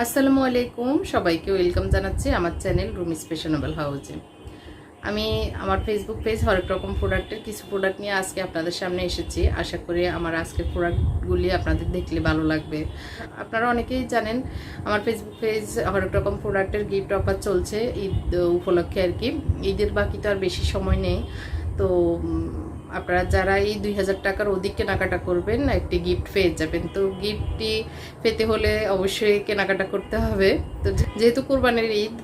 আসসালামু আলাইকুম, সবাইকে ওয়েলকাম জানাচ্ছি আমার চ্যানেল রুমিস ফ্যাশনেবল হাউসে। আমি আমার ফেসবুক পেজ হরেক রকম প্রোডাক্টের কিছু প্রোডাক্ট নিয়ে আজকে আপনাদের সামনে এসেছি। আশা করি আমার আজকের প্রোডাক্টগুলি আপনাদের দেখলে ভালো লাগবে। আপনারা অনেকেই জানেন আমার ফেসবুক পেজ হরেক রকম প্রোডাক্টের গিফট অফার চলছে ঈদ উপলক্ষে আর কি। ঈদের বাকি তো আর বেশি সময় নেই, তো আপনারা যারা এই 2000 টাকার অধিক কেনাকাটা করবেন একটি গিফট পেয়ে যাবেন। তো গিফটটি পেতে হলে অবশ্যই কেনাকাটা করতে হবে। তো যেহেতু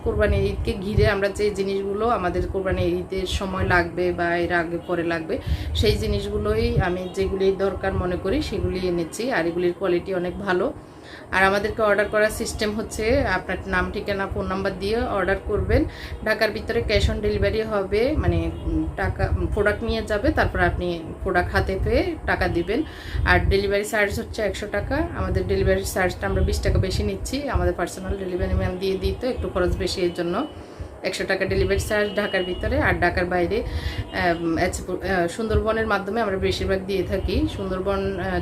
কোরবানির ঈদকে ঘিরে আমরা যে জিনিসগুলো আমাদের কোরবানির ঈদের সময় লাগবে বা এর আগে পরে লাগবে, সেই জিনিসগুলোই আমি যেগুলি দরকার মনে করি সেগুলি এনেছি। আর এগুলির কোয়ালিটি অনেক ভালো। আর আমাদেরকে অর্ডার করার সিস্টেম হচ্ছে আপনার নাম, ঠিকানা, ফোন নাম্বার দিয়ে অর্ডার করবেন। ঢাকার ভিতরে ক্যাশ অন ডেলিভারি হবে, মানে টাকা প্রোডাক্ট নিয়ে যাবে, তারপর আপনি প্রোডাক্ট হাতে পেয়ে টাকা দিবেন। আর ডেলিভারি চার্জ হচ্ছে 100 টাকা। আমাদের ডেলিভারি চার্জটা আমরা 20 টাকা বেশি নিচ্ছি, আমাদের পার্সোনাল ডেলিভারি ম্যান দিয়ে দিত, একটু খরচ বেশি, এর জন্য 100 টাকা ডেলিভারি চার্জ ঢাকার ভিতরে। আর ঢাকার বাইরে সুন্দরবনের মাধ্যমে আমরা বেশিরভাগ দিয়ে থাকি। সুন্দরবন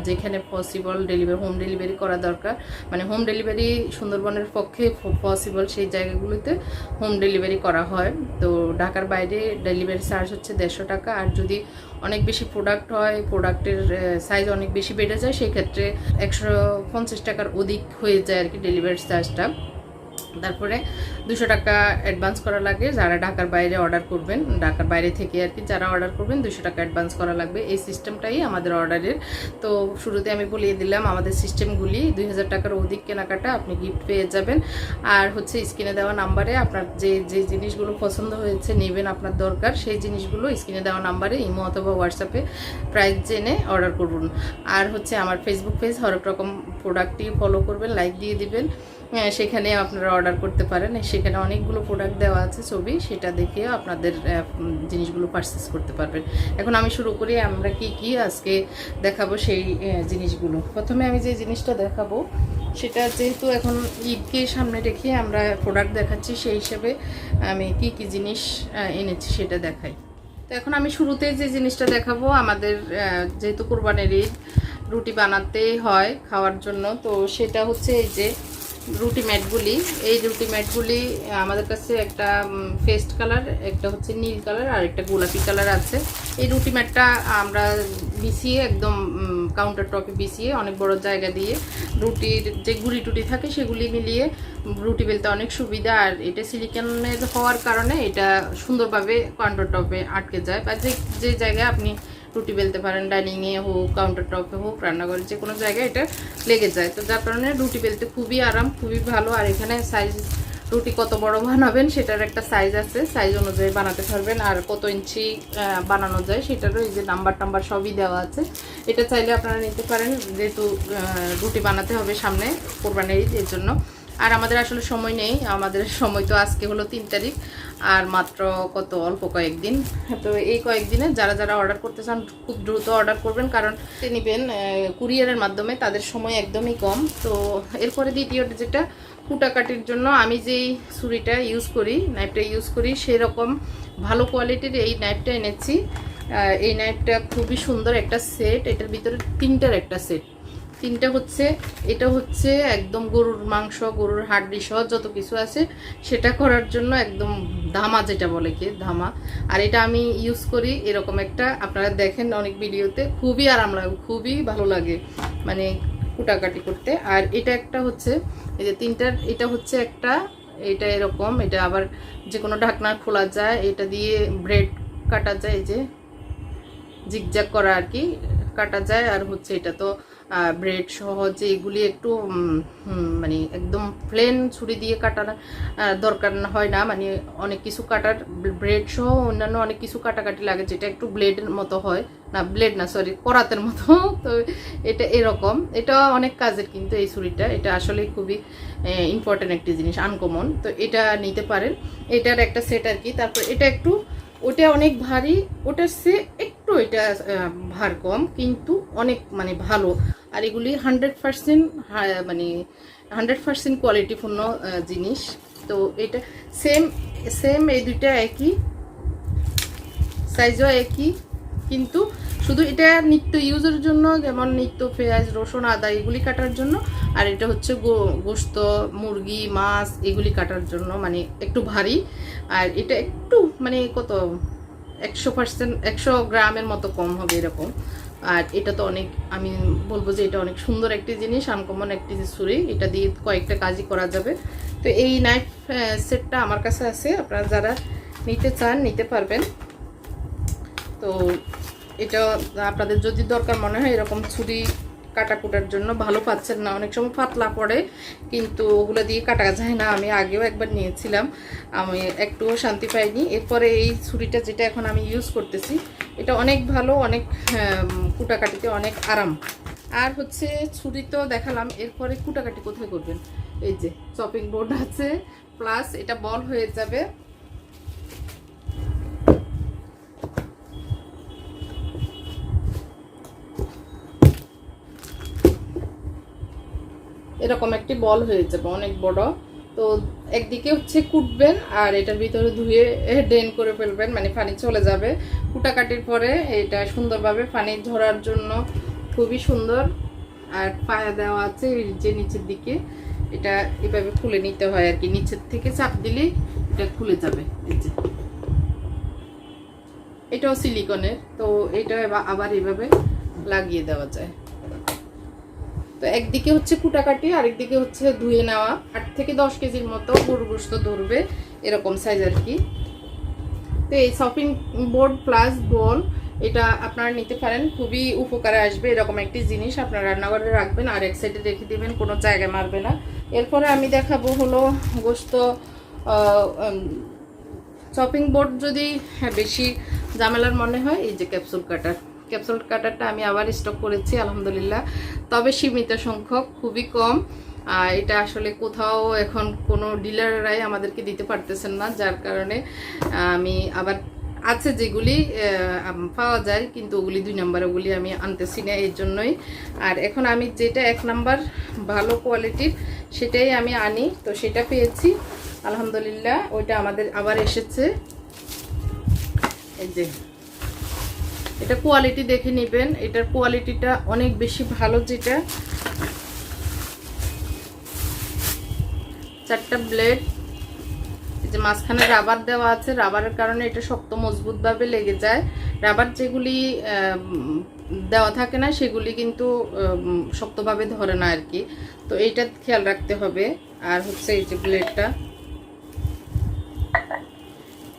যেখানে পসিবল হোম ডেলিভারি করা দরকার, মানে হোম ডেলিভারি সুন্দরবনের পক্ষে পসিবল সেই জায়গাগুলোতে হোম ডেলিভারি করা হয়। তো ঢাকার বাইরে ডেলিভারি চার্জ হচ্ছে 150 টাকা। আর যদি অনেক বেশি প্রোডাক্ট হয়, প্রোডাক্টের সাইজ অনেক বেশি বেড়ে যায়, সেক্ষেত্রে 150 টাকার অধিক হয়ে যায় আর কি ডেলিভারি চার্জটা। তারপরে 200 টাকা অ্যাডভান্স করা লাগে যারা ঢাকার বাইরে অর্ডার করবেন, ঢাকার বাইরে থেকে আর কি যারা অর্ডার করবেন 200 টাকা অ্যাডভান্স করা লাগবে। এই সিস্টেমটাই আমাদের অর্ডারের। তো শুরুতে আমি বলিয়ে দিলাম আমাদের সিস্টেমগুলি। 2000 টাকার অধিক কেনাকাটা আপনি গিফট পেয়ে যাবেন। আর হচ্ছে স্ক্রিনে দেওয়া নাম্বারে আপনার যে যে জিনিসগুলো পছন্দ হয়েছে নেবেন, আপনার দরকার সেই জিনিসগুলো স্ক্রিনে দেওয়া নাম্বারে ইমো অথবা হোয়াটসঅ্যাপে প্রাইস জেনে অর্ডার করুন। আর হচ্ছে আমার ফেসবুক পেজ হরেক রকম প্রোডাক্টই ফলো করবেন, লাইক দিয়ে দিবেন। সেখানে আপনারা অর্ডার করতে পারেন। সেখানে অনেকগুলো প্রোডাক্ট দেওয়া আছে ছবি, সেটা দেখে আপনাদের জিনিসগুলো পারচেস করতে পারবেন। এখন আমি শুরু করি আমরা কি কি আজকে দেখাবো সেই জিনিসগুলো। প্রথমে আমি যে জিনিসটা দেখাবো সেটা, যেহেতু এখন ঈদকে সামনে রেখে আমরা প্রোডাক্ট দেখাচ্ছি, সেই হিসাবে আমি কি কি জিনিস এনেছি সেটা দেখাই। তো এখন আমি শুরুতে যে জিনিসটা দেখাবো, আমাদের যেহেতু কোরবানির ঈদ, রুটি বানাতে হয় খাওয়ার জন্য, তো সেটা হচ্ছে এই যে রুটি ম্যাটগুলি। এই রুটি ম্যাটগুলি আমাদের কাছে একটা পেস্ট কালার, একটা হচ্ছে নীল কালার, আর একটা গোলাপি কালার আছে। এই রুটি ম্যাটটা আমরা বিছিয়ে একদম কাউন্টার টপে বিছিয়ে অনেক বড় জায়গা দিয়ে রুটির যে গুঁড়ি টুটি থাকে সেগুলি মিলিয়ে রুটি বেলতে অনেক সুবিধা। আর এটা সিলিকনের হওয়ার কারণে এটা সুন্দরভাবে কাউন্টার টপে আটকে যায়, বা যে জায়গায় আপনি রুটি বেলতে পারেন, ডাইনিংয়ে হোক, কাউন্টার টপে হোক, রান্নাঘরে যে কোনো জায়গায় এটা লেগে যায়। তো যার কারণে রুটি বেলতে খুবই আরাম, খুবই ভালো। আর এখানে সাইজ, রুটি কত বড় বানাবেন সেটার একটা সাইজ আছে, সাইজ অনুযায়ী বানাতে পারবেন। আর কত ইঞ্চি বানানো যায় সেটারও এই যে নাম্বার সবই দেওয়া আছে। এটা চাইলে আপনারা নিতে পারেন, যেহেতু রুটি বানাতে হবে সামনে কোরবানির ঈদ, এর জন্য। আর আমাদের আসলে সময় নেই, আমাদের সময় তো আজকে হলো 3 তারিখ, আর মাত্র কত অল্প কয়েকদিন। তো এই কয়েকদিনে যারা যারা অর্ডার করতে চান খুব দ্রুত অর্ডার করবেন, কারণ নেবেন কুরিয়ারের মাধ্যমে, তাদের সময় একদমই কম। তো এরপরে দ্বিতীয় যেটা, কুটাকাটির জন্য আমি যেই ছুরিটা ইউজ করি, নাইফটা ইউজ করি, সেরকম ভালো কোয়ালিটির এই নাইফটা এনেছি। এই নাইফটা খুবই সুন্দর একটা সেট, এটার ভিতরে 3টার একটা সেট। 3টা হচ্ছে, এটা হচ্ছে একদম গরুর মাংস, গরুর হাড্ডি সহ যত কিছু আছে সেটা করার জন্য একদম ধামা, যেটা বলে কি ধামা। আর এটা আমি ইউজ করি এরকম একটা, আপনারা দেখেন অনেক ভিডিওতে, খুবই আরাম লাগে, খুবই ভালো লাগে মানে কুটাকাটি করতে। আর এটা একটা হচ্ছে এই যে 3টার, এটা হচ্ছে একটা, এটা এরকম, এটা আবার যে কোনো ঢাকনা খোলা যায়, এটা দিয়ে ব্রেড কাটা যায়, এই যে জিগজ্যাগ করা আর কি কাটা যায়। আর হচ্ছে এটা তো ব্রেড সহ যে এগুলি একটু মানে একদম প্লেন ছুরি দিয়ে কাটার দরকার হয় না, মানে অনেক কিছু কাটার, ব্রেড সহ অন্যান্য অনেক কিছু কাটাকাটি লাগে, যেটা একটু ব্লেডের মতো হয়, না ব্লেড না সরি করাতের মতো। তো এটা এরকম, এটা অনেক কাজের কিন্তু এই ছুরিটা, এটা আসলে খুবই ইম্পর্টেন্ট একটি জিনিস, আনকমন। তো এটা নিতে পারেন, এটার একটা সেট আর কি। তারপর এটা একটু, ওটা অনেক ভারী, ওটার সে একটু এটা ভার কম, কিন্তু অনেক মানে ভালো। আর এগুলি 100% মানে 100% কোয়ালিটিপূর্ণ জিনিস। তো এটা সেম সেম, এই দুইটা একই, সাইজও একই, কিন্তু শুধু এটা নিত্য ইউজের জন্য, যেমন নিত্য পেঁয়াজ রসুন আদা এগুলি কাটার জন্য, আর এটা হচ্ছে গোশত মুরগি মাছ এগুলি কাটার জন্য, মানে একটু ভারী। আর এটা একটু মানে কত 100% 100 গ্রামের মতো কম হবে এরকম। আর এটা তো অনেক, আমি বলবো যে এটা অনেক সুন্দর একটি জিনিস, আনকমন একটি ছুরি, এটা দিয়ে কয়েকটা কাজই করা যাবে। তো এই নাইফ সেটটা আমার কাছে আছে, আপনারা যারা নিতে চান নিতে পারবেন। তো এটা আপনাদের যদি দরকার মনে হয় এরকম ছুরি কাটাকুটার জন্য, ভালো পাচ্ছেন না, অনেক সময় পাতলা পড়ে কিন্তু ওগুলো দিয়ে কাটা যায় না। আমি আগেও একবার নিয়েছিলাম, আমি একটুও শান্তি পাইনি। এরপরে এই ছুরিটা যেটা এখন আমি ইউজ করতেছি এটা অনেক ভালো, অনেক কুটাকাটিতে অনেক আরাম। আর হচ্ছে ছুরি তো দেখালাম, এরপরে কুটাকাটি কোথায় করবেন? এই যে চপিং বোর্ড আছে, প্লাস এটা বল হয়ে যাবে। এরকম একটি বল হয়ে যাবে অনেক বড়। তো একদিকে হচ্ছে কুটবেন আর এটার ভিতরে ধুয়ে ড্রেন করে ফেলবেন, মানে পানি চলে যাবে। কুটাকাটির পরে এটা সুন্দরভাবে পানি ধরার জন্য খুবই সুন্দর। আর পায়া দেওয়া আছে যে নিচের দিকে, এটা এভাবে খুলে নিতে হয় আর কি, নিচের থেকে চাপ দিলেই এটা খুলে যাবে। এই যে এটাও সিলিকনের, তো এটা আবার এভাবে লাগিয়ে দেওয়া যায়। তো একদিকে হচ্ছে কুটাকাটি, আরেকদিকে হচ্ছে ধুয়ে নেওয়া। 8 থেকে 10 কেজির মতো গরু গোশত ধরবে এরকম সাইজ আর কি। তো এই শপিং বোর্ড প্লাস বল এটা আপনারা নিতে পারেন, খুবই উপকারে আসবে। এরকম একটি জিনিস আপনারা রান্নাঘরে রাখবেন আর এক সাইডে রেখে দেবেন, কোনো জায়গায় মারবে না। এরপরে আমি দেখাবো হলো গোশত শপিং বোর্ড যদি বেশি ঝামেলার মনে হয়, এই যে ক্যাপসুল কাটারটা আমি আবার স্টক করেছি আলহামদুলিল্লাহ, তবে সীমিত সংখ্যক, খুবই কম। এটা আসলে কোথাও এখন কোনো ডিলাররাই আমাদেরকে দিতে পারতেছেন না, যার কারণে আমি আবার আছে যেগুলি পাওয়া যায় কিন্তু ওগুলি 2 নাম্বার, ওগুলি আমি আনতেছি না এর জন্যই। আর এখন আমি যেটা 1 নাম্বার ভালো কোয়ালিটির সেটাই আমি আনি, তো সেটা পেয়েছি আলহামদুলিল্লাহ। ওইটা আমাদের আবার এসেছে। এই যে এটা কোয়ালিটি দেখে নেবেন, এটার কোয়ালিটিটা অনেক বেশি ভালো। যেটা 4টা ব্লেড, এই যে মাঝখানে রাবার দেওয়া আছে, রাবারের কারণে এটা শক্ত মজবুতভাবে লেগে যায়। রাবার যেগুলি দেওয়া থাকে না সেগুলি কিন্তু শক্তভাবে ধরে না আর কি, তো এইটা খেয়াল রাখতে হবে। আর হচ্ছে এই যে ব্লেডটা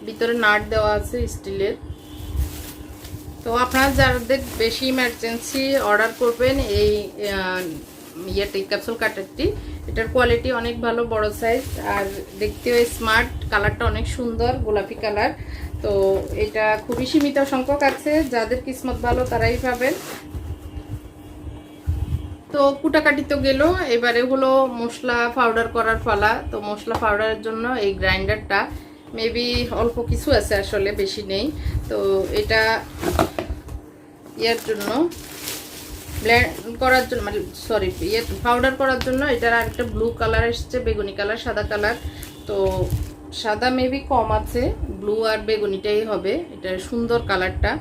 ভিতরে নাট দেওয়া আছে স্টিলের। তো আপনারা যাদের বেশি ইমার্জেন্সি অর্ডার করবেন এই ইয়েটি ক্যাপসুল কাটারটি, এটার কোয়ালিটি অনেক ভালো, বড় সাইজ আর দেখতেও স্মার্ট, কালারটা অনেক সুন্দর গোলাপি কালার। তো এটা খুবই সীমিত সংখ্যক আছে, যাদের কিসমত ভালো তারাই পাবেন। তো কুটাকাটি তো গেল, এবারে হলো মশলা পাউডার করার পালা। তো মশলা পাউডারের জন্য এই গ্রাইন্ডারটা মেবি অল্প কিছু আছে, আসলে বেশি নেই। তো এটা ইয়ার জন্য ব্লেন্ড করার জন্য, মানে সরি পাউডার করার জন্য এটার আরেকটা ব্লু কালার এসছে, বেগুনি কালার, সাদা কালার। তো সাদা মেবি কম আছে, ব্লু আর বেগুনিটাই হবে। এটা সুন্দর কালারটা।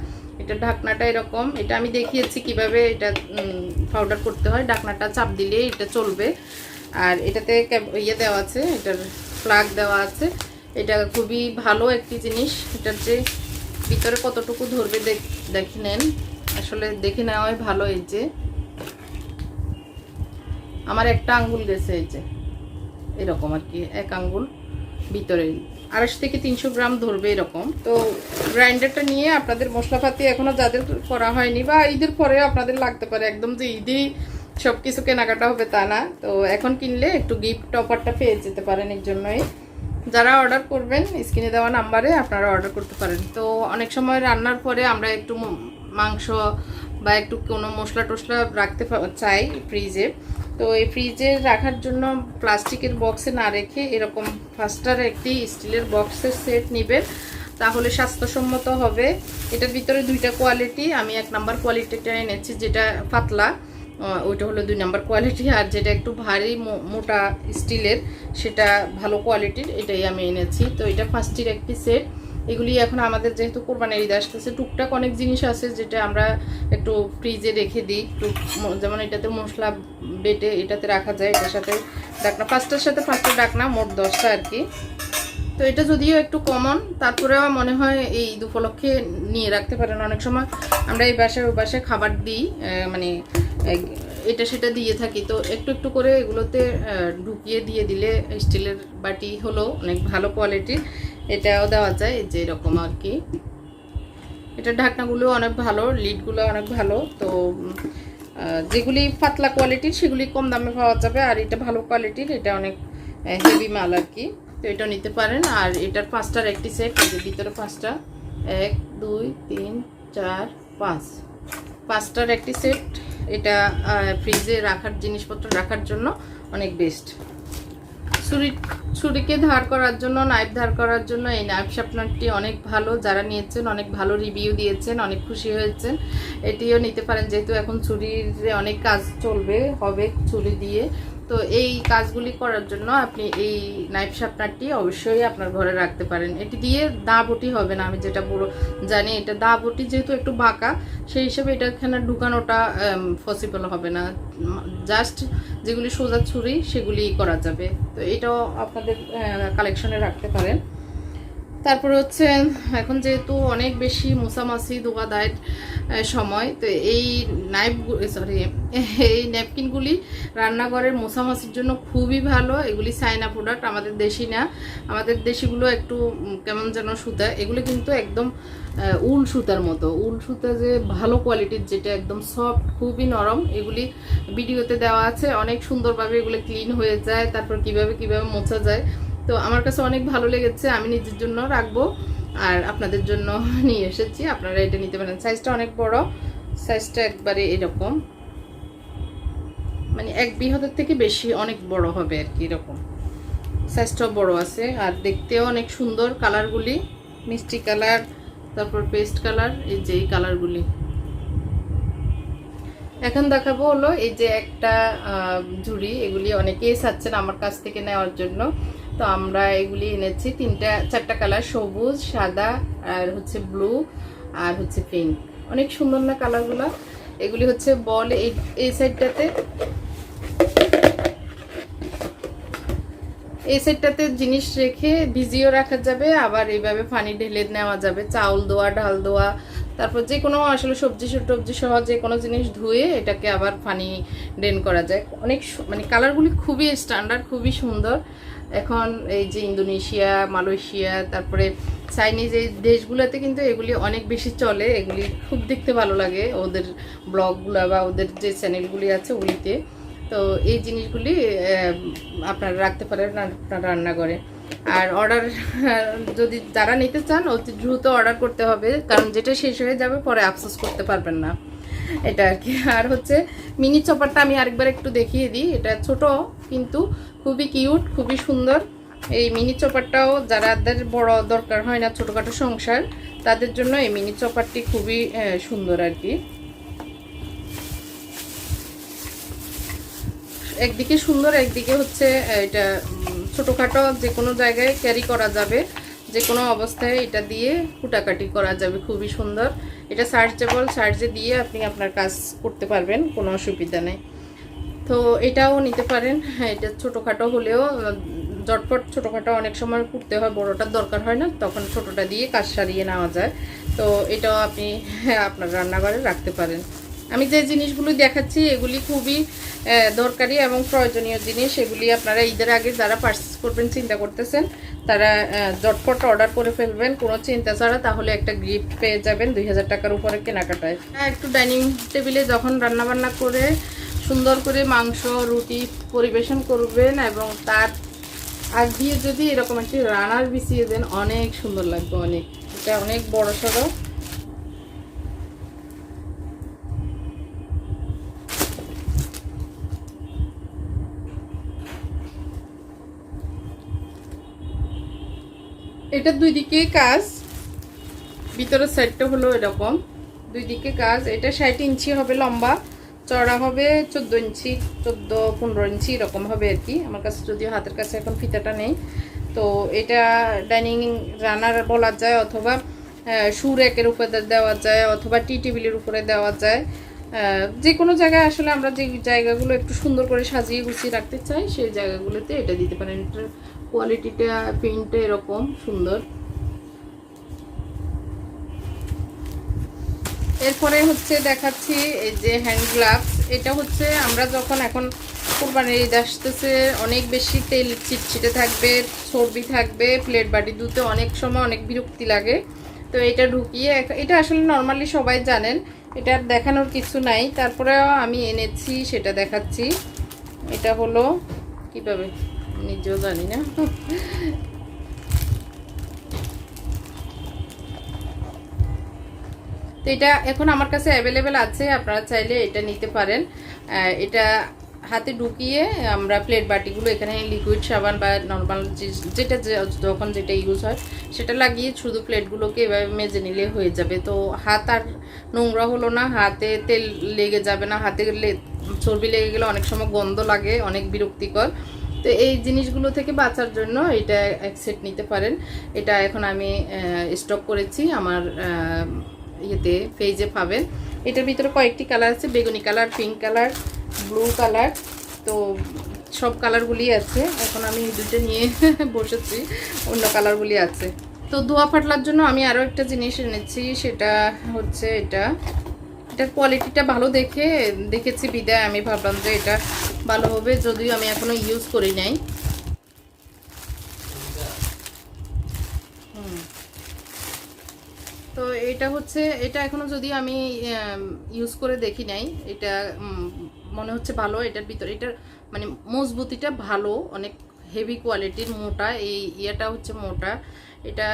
এটা ঢাকনাটা এরকম, এটা আমি দেখিয়েছি কিভাবে এটা পাউডার করতে হয়। ঢাকনাটা চাপ দিলে এটা চলবে। আর এটাতে ইয়ে দেওয়া আছে, এটার প্লাগ দেওয়া আছে। এটা খুবই ভালো একটি জিনিস। এটার যে ভিতরে কতটুকু ধরবে দেখে নেন, আসলে দেখে নেওয়াই ভালো। এই যে আমার একটা আঙ্গুল গেছে, এই যে এরকম আর কি, 1 আঙ্গুল ভিতরে 250 থেকে 300 গ্রাম ধরবে এরকম। তো গ্রাইন্ডারটা নিয়ে আপনাদের মশলাপাতি এখনো যাদের করা হয়নি বা ঈদের পরে আপনাদের লাগতে পারে, একদম যে ঈদেই সব কিছু কেনাকাটা হবে তা না, তো এখন কিনলে একটু গিফট অফারটা পেয়ে যেতে পারেন। এর জন্যই যারা অর্ডার করবেন স্ক্রিনে দেওয়া নাম্বারে আপনারা অর্ডার করতে পারেন। তো অনেক সময় রান্নার পরে আমরা একটু মাংস বা একটু কোনো মশলা টশলা রাখতে চাই ফ্রিজে, তো এই ফ্রিজে রাখার জন্য প্লাস্টিকের বক্সে না রেখে এরকম ফাস্টার একটি স্টিলের বক্সের সেট নেবেন, তাহলে স্বাস্থ্যসম্মত হবে। এটার ভিতরে 2টা কোয়ালিটি, আমি 1 নাম্বার কোয়ালিটিটা এনেছি, যেটা পাতলা ওইটা হলো 2 নাম্বার কোয়ালিটি, আর যেটা একটু ভারী মোটা স্টিলের সেটা ভালো কোয়ালিটির, এটাই আমি এনেছি। তো এটা 5টির একটি সেট। এগুলি এখন আমাদের যেহেতু কোরবানির ঈদ আসতেছে, টুকটাক অনেক জিনিস আছে যেটা আমরা একটু ফ্রিজে রেখে দিই। যেমন এটাতে মশলা বেটে এটাতে রাখা যায়, এটার সাথে ডাকনা, 5টার সাথে 5টা ডাকনা, মোট 10টা আর কি। তো এটা যদিও একটু কমন, তারপরেও মনে হয় এই ঈদ উপলক্ষে নিয়ে রাখতে পারেন। অনেক সময় আমরা এই বাসায় ও বাসায় খাবার দিই, মানে এটা সেটা দিয়ে থাকি, তো একটু একটু করে এগুলোতে ঢুকিয়ে দিয়ে দিলে, স্টিলের বাটি হলো অনেক ভালো কোয়ালিটির, এটাও দেওয়া যায়। এই যে এরকম আর কি। এটা ঢাকনাগুলো অনেক ভালো, লিডগুলো অনেক ভালো। তো যেগুলি পাতলা কোয়ালিটির সেগুলি কম দামে পাওয়া যাবে, আর এটা ভালো কোয়ালিটির, এটা অনেক হেভি মাল আর কি। তো এটা নিতে পারেন। আর এটার 5টার একটি সেট, এর ভিতরে 5টা, 1 2 3 4 5, 5টার একটি সেট। এটা ফ্রিজে রাখার জিনিসপত্র রাখার জন্য অনেক বেস্ট। ছুরিকে ধার করার জন্য, নাইফ ধার করার জন্য এই নাইফ শার্পনারটি অনেক ভালো। যারা নিয়েছেন অনেক ভালো রিভিউ দিয়েছেন, অনেক খুশি হয়েছেন। এটিও নিতে পারেন, যেহেতু এখন ছুরির অনেক কাজ হবে ছুরি দিয়ে। তো এই কাজগুলি করার জন্য আপনি এই নাইফ শার্পনারটি অবশ্যই আপনার ঘরে রাখতে পারেন। এটি দিয়ে দা বটি হবে না, আমি যেটা জানি। এটা দা বটি যেহেতু একটু বাঁকা, সেই হিসেবে এটা এখানে ঢুকানোটা পসিবল হবে না। জাস্ট যেগুলি সোজা ছুরি সেগুলি করা যাবে। তো এটাও আপনাদের কালেকশনে রাখতে পারেন। তারপরে হচ্ছে এখন যেহেতু অনেক বেশি মোছামাছি ধোয়া দায়ের সময়, তো এই এই ন্যাপকিনগুলি রান্নাঘরের মোছামাছির জন্য খুবই ভালো। এগুলি চায়না প্রোডাক্ট, আমাদের দেশি না। আমাদের দেশিগুলো একটু কেমন যেন সুতা, এগুলো কিন্তু একদম উল সুতার মতো, উল সুতা যে ভালো কোয়ালিটির, যেটা একদম সফট, খুবই নরম। এগুলি ভিডিওতে দেওয়া আছে, অনেক সুন্দরভাবে এগুলো ক্লিন হয়ে যায়, তারপর কিভাবে মোছা যায়। তো আমার কাছে অনেক ভালো লেগেছে, আমি নিজের জন্য রাখবো আর আপনাদের জন্য নিয়ে এসেছি। আপনারা এটা নিতে পারেন। সাইজটা অনেক বড়, সাইজটা একবারে এরকম, মানে 1 বৃহতের থেকে বেশি অনেক বড় হবে আর কি, এরকম সাইজটাও বড় আছে। আর দেখতেও অনেক সুন্দর, কালারগুলি মিষ্টি কালার, তারপর পেস্ট কালার, এই যে এই কালারগুলি। এখন দেখাবো হলো এই যে একটা ঝুড়ি, এগুলি অনেকেই চাচ্ছেন আমার কাছ থেকে নেওয়ার জন্য। তো আমরা এগুলি এনেছি 4টা কালার, সবুজ, সাদা, আর হচ্ছে ব্লু, আর হচ্ছে পিঙ্ক। অনেক সুন্দর না কালারগুলো? এগুলি হচ্ছে বল এই সাইডটাতে জিনিস রেখে ভিজিয়েও রাখা যাবে, আবার এইভাবে পানি ঢেলে নেওয়া যাবে। চাউল দোয়া, ডাল দোয়া, তারপর যে কোনো আসলে সবজি সহ যে কোনো জিনিস ধুয়ে এটাকে আবার পানি ড্রেন করা যায়। অনেক মানে কালারগুলি খুবই স্ট্যান্ডার্ড, খুবই সুন্দর। এখন এই যে ইন্দোনেশিয়া, মালয়েশিয়া, তারপরে চাইনিজ এই দেশগুলোতে কিন্তু এগুলি অনেক বেশি চলে। এগুলি খুব দেখতে ভালো লাগে, ওদের ব্লগগুলো বা ওদের যে চ্যানেলগুলি আছে ওগুলিতে। তো এই জিনিসগুলি আপনারা রাখতে পারেন আপনার রান্নাঘরে। আর অর্ডার যদি যারা নিতে চান অতি দ্রুত অর্ডার করতে হবে, কারণ যেটা শেষ হয়ে যাবে পরে আফসোস করতে পারবেন না, এটা আর কি। আর হচ্ছে মিনি চপারটা আমি আরেকবার একটু দেখিয়ে দিই। এটা ছোট কিন্তু খুবই কিউট, খুবই সুন্দর। এই মিনি চপারটাও যাদের বড় দরকার হয় না, ছোটোখাটো সংসার, তাদের জন্য এই মিনি চপারটি খুবই সুন্দর আর কি। একদিকে সুন্দর, একদিকে হচ্ছে এটা ছোটোখাটো যে কোনো জায়গায় ক্যারি করা যাবে, যে কোনো অবস্থায় এটা দিয়ে কুটাকাটি করা যাবে, খুবই সুন্দর। এটা সার্চেবল, সার্চে দিয়ে আপনি আপনার কাজ করতে পারবেন, কোনো অসুবিধা নেই। তো এটাও নিতে পারেন। হ্যাঁ, এটা ছোটোখাটো হলেও জটপট ছোটোখাটো অনেক সময় করতে হয়, বড়টার দরকার হয় না, তখন ছোটোটা দিয়ে কাজ সারিয়ে নেওয়া যায়। তো এটাও আপনি আপনার রান্নাঘরে রাখতে পারেন। আমি যে জিনিসগুলো দেখাচ্ছি এগুলি খুবই দরকারি এবং প্রয়োজনীয় জিনিস। এগুলি আপনারা ঈদের আগে যারা পারচেস করবেন চিন্তা করতেছেন, তারা জটপট অর্ডার করে ফেলবেন কোনো চিন্তা ছাড়া, তাহলে একটা গিফট পেয়ে যাবেন 2000 টাকার উপরে কেনাকাটায়। একটু ডাইনিং টেবিলে যখন রান্নাবান্না করে সুন্দর করে মাংস, রুটি পরিবেশন করবেন, এবং তার আগ দিয়ে যদি এরকম একটি রানার বিছিয়ে দেন, অনেক সুন্দর লাগবে। অনেক, এটা অনেক বড় সড়ো। এটা 2 দিকে কাজ, ভিতরের সাইডটা হলো এরকম, 2 দিকে কাজ। এটা 60 ইঞ্চি হবে লম্বা, চড়া হবে 14 ইঞ্চি, 14-15 ইঞ্চি এরকম হবে আর কি। আমার কাছে যদিও হাতের কাছে এখন ফিতাটা নেই, তো এটা ডাইনিং রানার বলা যায়, অথবা শু র্যাকের উপরে দেওয়া যায়, অথবা টি টেবিলের উপরে দেওয়া যায়। যে কোনো জায়গায় আসলে আমরা যে জায়গাগুলো একটু সুন্দর করে সাজিয়ে গুছিয়ে রাখতে চাই সেই জায়গাগুলোতে এটা দিতে পারেন। এটার কোয়ালিটিটা, প্রিন্টটা এরকম সুন্দর। এরপরে হচ্ছে দেখাচ্ছি এই যে হ্যান্ড গ্লাভস। এটা হচ্ছে আমরা যখন এখন কোরবানির ঈদ আসতেছে, অনেক বেশি তেল চিটচিটে থাকবে, চর্বি থাকবে, প্লেট বাটি ধুতে অনেক সময় অনেক বিরক্তি লাগে। তো এটা ঢুকিয়ে, এটা আসলে নর্মালি সবাই জানেন, এটা দেখানোর কিছু নাই, তারপরেও আমি এনেছি সেটা দেখাচ্ছি। এটা হলো কিভাবে নিজেও জানি না। তো এটা এখন আমার কাছে অ্যাভেলেবেল আছে, আপনারা চাইলে এটা নিতে পারেন। এটা হাতে ঢুকিয়ে আমরা প্লেট বাটিগুলো, এখানে লিকুইড সাবান বা নর্মাল যেটা যখন যেটা ইউজ হয় সেটা লাগিয়ে শুধু প্লেটগুলোকে এভাবে মেজে নিলে হয়ে যাবে। তো হাত আর নোংরা হলো না, হাতে তেল লেগে যাবে না, হাতে চর্বি লেগে গেলে অনেক সময় গন্ধ লাগে, অনেক বিরক্তিকর। তো এই জিনিসগুলো থেকে বাঁচার জন্য এটা এক সেট নিতে পারেন। এটা এখন আমি স্টক করেছি আমার ইয়েতে, পেজে পাবেন। এটার ভিতরে কয়েকটি কালার আছে, বেগুনি colour, pink colour, blue colour, তো সব কালারগুলি আছে। এখন আমি দুটো নিয়ে বসেছি, অন্য কালারগুলি আছে। তো ধোয়া ফাটলার জন্য আমি আরও একটা জিনিস এনেছি, সেটা হচ্ছে এটার কোয়ালিটিটা ভালো দেখেছি বিদায় আমি ভাবলাম যে এটা ভালো হবে, যদিও আমি এখনও ইউজ করি নাই। তো এটা হচ্ছে, এটা এখনো যদি আমি ইউজ করে দেখি নাই, এটা মনে হচ্ছে ভালো। এটার ভিতরে এটার মানে মজবুতিটা ভালো, অনেক হেভি কোয়ালিটির, মোটা। এই ইয়েটা হচ্ছে মোটা। এটা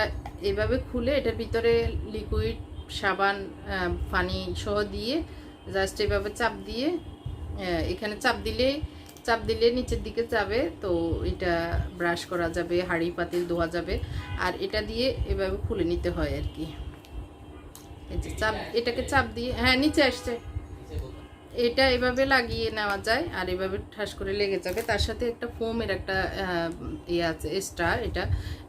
এভাবে খুলে এটার ভিতরে লিকুইড সাবান, পানি সহ দিয়ে জাস্ট এভাবে চাপ দিয়ে, এখানে চাপ দিলে নিচের দিকে যাবে। তো এটা ব্রাশ করা যাবে, হাঁড়ি পাতিল ধোয়া যাবে। আর এটা দিয়ে এভাবে খুলে নিতে হয় আর কি। এই যে চাপ, এটাকে চাপ দিয়ে, হ্যাঁ নিচে আসছে, এটা এভাবে লাগিয়ে নেওয়া যায় আর এভাবে ঠাস করে লেগে যাবে। তার সাথে একটা ফোমের একটা ইয়ে আছে এক্সট্রা,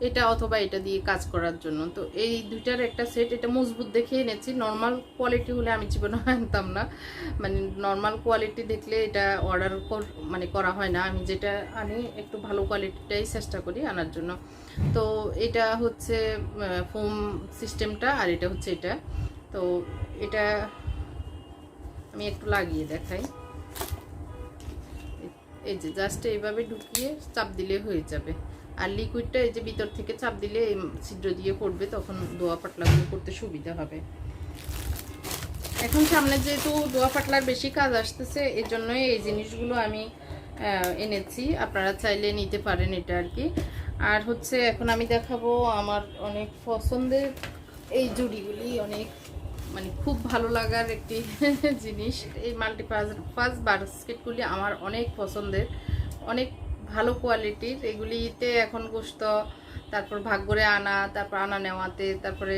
এটা অথবা এটা দিয়ে কাজ করার জন্য। তো এই দুইটার একটা সেট, এটা মজবুত দেখে এনেছি। নর্মাল কোয়ালিটি হলে আমি জীবনে আনতাম না, মানে নর্মাল কোয়ালিটি দেখলে এটা অর্ডার করা হয় না। আমি যেটা আনি একটু ভালো কোয়ালিটিটাই চেষ্টা করি আনার জন্য। তো এটা হচ্ছে ফোম সিস্টেমটা, আর এটা হচ্ছে এটা। তো এটা আমি একটু লাগিয়ে দেখাই। এই যে জাস্ট এইভাবে ঢুকিয়ে চাপ দিলে হয়ে যাবে। আর লিকুইডটা এই যে ভিতর থেকে চাপ দিলে এই ছিদ্র দিয়ে পড়বে, তখন দোয়া পাতলাগুলো করতে সুবিধা হবে। এখন সামনে যেহেতু দোয়া পাতলার বেশি কাজ আসতেছে, এর জন্যই এই জিনিসগুলো আমি এনেছি। আপনারা চাইলে নিতে পারেন এটা আর কি। আর হচ্ছে এখন আমি দেখাবো আমার অনেক পছন্দের এই জুড়িগুলি, অনেক মানে খুব ভালো লাগার একটি জিনিস। এই মাল্টিপারপাস বাস্কেটগুলি আমার অনেক পছন্দের, অনেক ভালো কোয়ালিটির। এগুলিতে এখন গোশত, তারপর ভাগ করে আনা, তারপর আনা নেওয়াতে, তারপরে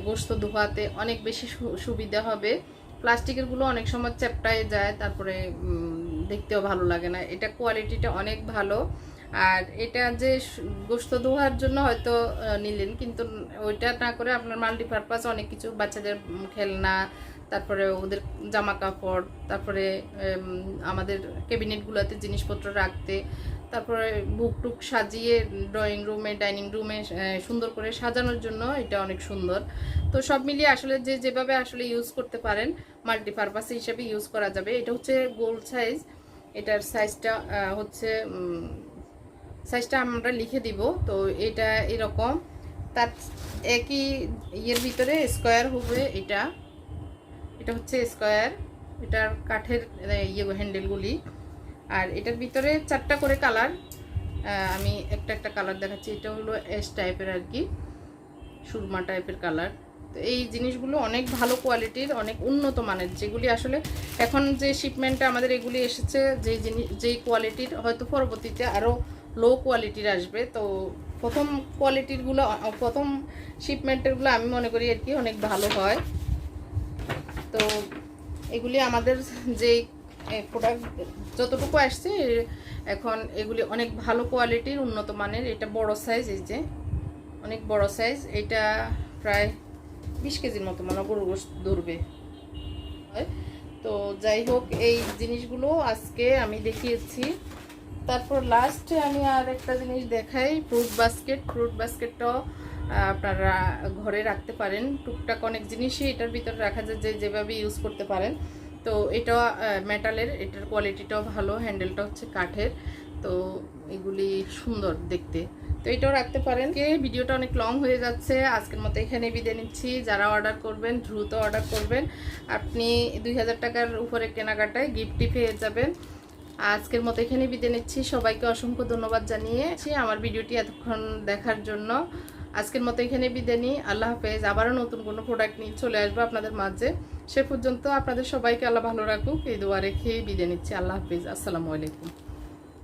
গোশত ধোয়াতে অনেক বেশি সুবিধা হবে। প্লাস্টিকেরগুলো অনেক সময় চ্যাপটায় যায়, তারপরে দেখতেও ভালো লাগে না। এটা কোয়ালিটিটা অনেক ভালো। আর এটা যে গোশত ধোয়ার জন্য হয়তো নিলেন, কিন্তু ওইটা না করে আপনার মাল্টিপারপাস অনেক কিছু, বাচ্চাদের খেলনা, তারপরে ওদের জামা কাপড়, তারপরে আমাদের ক্যাবিনেটগুলোতে জিনিসপত্র রাখতে, তারপরে বুক টুক সাজিয়ে ড্রয়িং রুমে, ডাইনিং রুমে সুন্দর করে সাজানোর জন্য এটা অনেক সুন্দর। তো সব মিলিয়ে আসলে যেভাবে আসলে ইউজ করতে পারেন, মাল্টিপারপাস হিসেবে ইউজ করা যাবে। এটা হচ্ছে গোল সাইজ, এটার সাইজটা হচ্ছে সাইজটা আমরা লিখে দিব। তো এটা এরকম, তার একই ইয়ের ভিতরে স্কোয়ার হবে। এটা হচ্ছে স্কোয়ার, এটার কাঠের ইয়ে হ্যান্ডেলগুলি। আর এটার ভিতরে 4টা করে কালার, আমি একটা কালার দেখাচ্ছি। এটা হলো এস টাইপের আর কি, সুরমা টাইপের কালার। তো এই জিনিসগুলো অনেক ভালো কোয়ালিটির, অনেক উন্নত মানের, যেগুলি আসলে এখন যে শিপমেন্টে আমাদের এগুলি এসেছে, যেই কোয়ালিটির, হয়তো পরবর্তীতে আরও লো কোয়ালিটির আসবে। তো প্রথম শিপমেন্টেরগুলো আমি মনে করি আর কি অনেক ভালো হয়। তো এগুলি আমাদের যেই প্রোডাক্ট যতটুকু আসছে এখন এগুলি অনেক ভালো কোয়ালিটির, উন্নত মানের। এটা বড় সাইজ, এই যে অনেক বড় সাইজ। এটা প্রায় 20 কেজির মতো মানে গরু গোশত ধরবে। তো যাই হোক, এই জিনিসগুলো আজকে আমি দেখিয়েছি। তারপর লাস্টে আমি আর একটা জিনিস দেখাই, ফ্রুট বাস্কেট। ফ্রুট বাস্কেটটাও আপনারা ঘরে রাখতে পারেন। টুকটাক অনেক জিনিসই এটার ভিতরে রাখা যায়, যে যেভাবে ইউজ করতে পারেন। তো এটা মেটালের, এটার কোয়ালিটিটাও ভালো, হ্যান্ডেলটা হচ্ছে কাঠের। তো এগুলি সুন্দর দেখতে, তো এটাও রাখতে পারেন। ভিডিওটা অনেক লং হয়ে যাচ্ছে, আজকের মতো এখানে বিদায় নিচ্ছি। যারা অর্ডার করবেন দ্রুত অর্ডার করবেন, আপনি 2000 টাকার উপরে কেনাকাটায় গিফটই পেয়ে যাবেন। আজকের মতো এখানে বিদায় নিচ্ছি, সবাইকে অসংখ্য ধন্যবাদ জানিয়েছি আমার ভিডিওটি এতক্ষণ দেখার জন্য। আজকের মতো এখানে বিদায় নিই, আল্লাহ হাফেজ। আবারও নতুন কোনো প্রোডাক্ট নিয়ে চলে আসবো আপনাদের মাঝে। সে পর্যন্ত আপনাদের সবাইকে আল্লাহ ভালো রাখুক এই দোয়া রেখে বিদায় নিচ্ছি। আল্লাহ হাফেজ, আসসালামু আলাইকুম।